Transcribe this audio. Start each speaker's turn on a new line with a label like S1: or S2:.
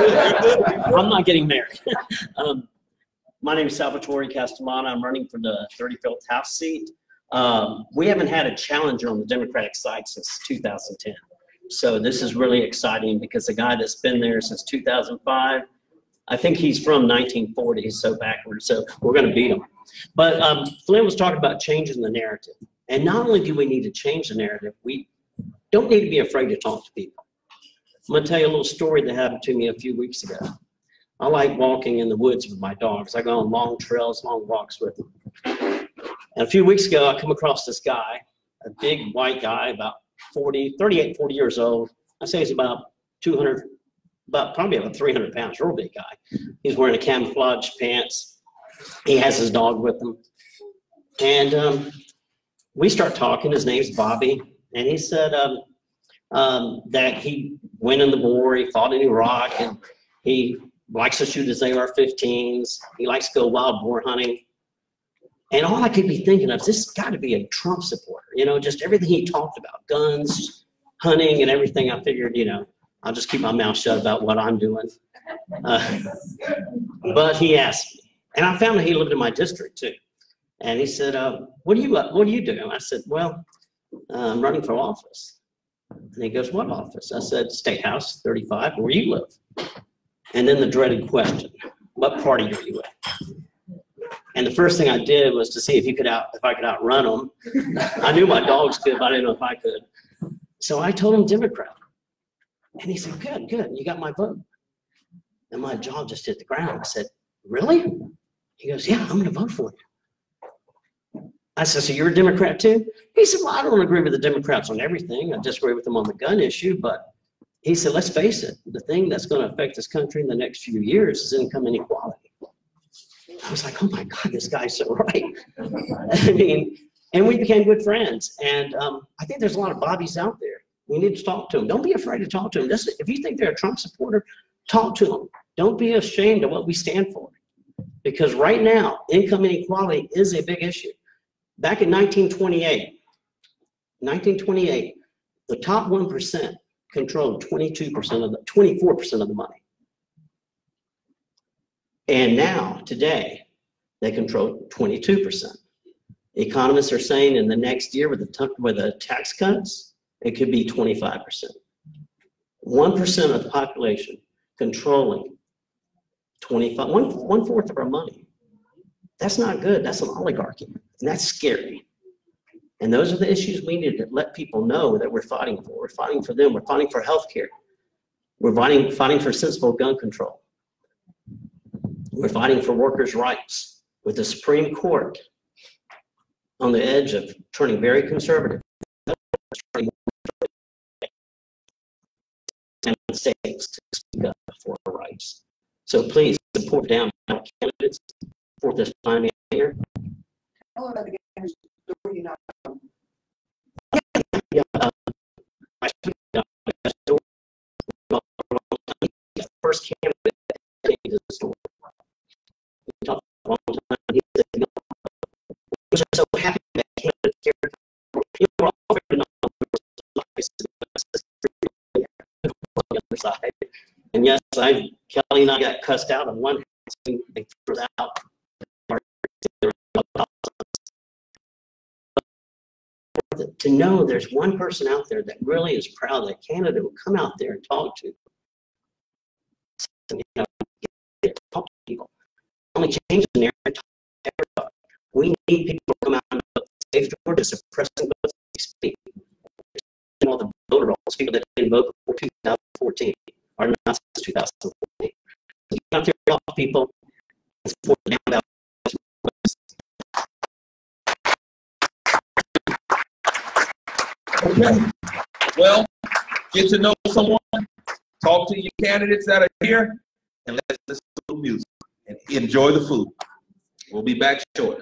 S1: I'm not getting married. My name is Salvatore. I'm running for the 35th House seat. We haven't had a challenger on the Democratic side since 2010. So this is really exciting because the guy that's been there since 2005, I think he's from 1940, so backwards. So we're going to beat him. But Flynn was talking about changing the narrative. And not only do we need to change the narrative, we don't need to be afraid to talk to people. I'm going to tell you a little story that happened to me a few weeks ago. I like walking in the woods with my dogs. I go on long trails, long walks with them. And a few weeks ago, I come across this guy, a big white guy, about 38, 40 years old. I say he's about 200, probably about 300 pounds, real big guy. He's wearing a camouflage pants. He has his dog with him. And we start talking. His name's Bobby. And he said that he went in the war, he fought in Iraq, and he likes to shoot his AR-15s. He likes to go wild boar hunting. And all I could be thinking of, this has got to be a Trump supporter. You know, just everything he talked about, guns, hunting, and everything. I figured, you know, I'll just keep my mouth shut about what I'm doing. But he asked me, and I found that he lived in my district too. And he said, what do you do? I said, well, I'm running for office. And he goes, what office? I said, State House 35, where you live. And then the dreaded question, what party are you with? And the first thing I did was to see if I could outrun him. I knew my dogs could, but I didn't know if I could. So I told him Democrat. And he said, good, good, you got my vote. And my jaw just hit the ground. I said, really? He goes, yeah, I'm gonna vote for you. I said, so you're a Democrat too? He said, well, I don't agree with the Democrats on everything. I disagree with them on the gun issue, but he said, let's face it, the thing that's gonna affect this country in the next few years is income inequality. I was like, oh my God, this guy's so right. I mean, and we became good friends. And I think there's a lot of Bobbies out there. We need to talk to them. Don't be afraid to talk to them. If you think they're a Trump supporter, talk to them. Don't be ashamed of what we stand for. Because right now, income inequality is a big issue. Back in 1928, the top 1% controlled 24% of the money. And now, today, they control 22%. Economists are saying in the next year with the tax cuts, it could be 25%. 1% of the population controlling 1/4 of our money. That's not good. That's an oligarchy. And that's scary. And those are the issues we need to let people know that we're fighting for. We're fighting for them. We're fighting for health care. We're fighting for sensible gun control. We're fighting for workers' rights with the Supreme Court on the edge of turning very conservative. And states to speak up for our rights. So please support down candidates for this time here. First candidate to the store. We talked a long time. He said, no. We're so happy that candidate here. People are offering on the other side. And yes, Kelly and I got cussed out on one hand. They threw us out. To know there's one person out there that really is proud that Canada will come out there and talk to. Talk to people. Only change the narrative. We need people to come out and save Georgia, suppressing votes as we speak. And all the voter rolls, people that didn't vote before 2014 are not since 2014. So get out there, talk to people, and support the down ballot.
S2: Okay. Well, get to know someone, talk to your candidates that are here, and let's listen to the music and enjoy the food. We'll be back shortly.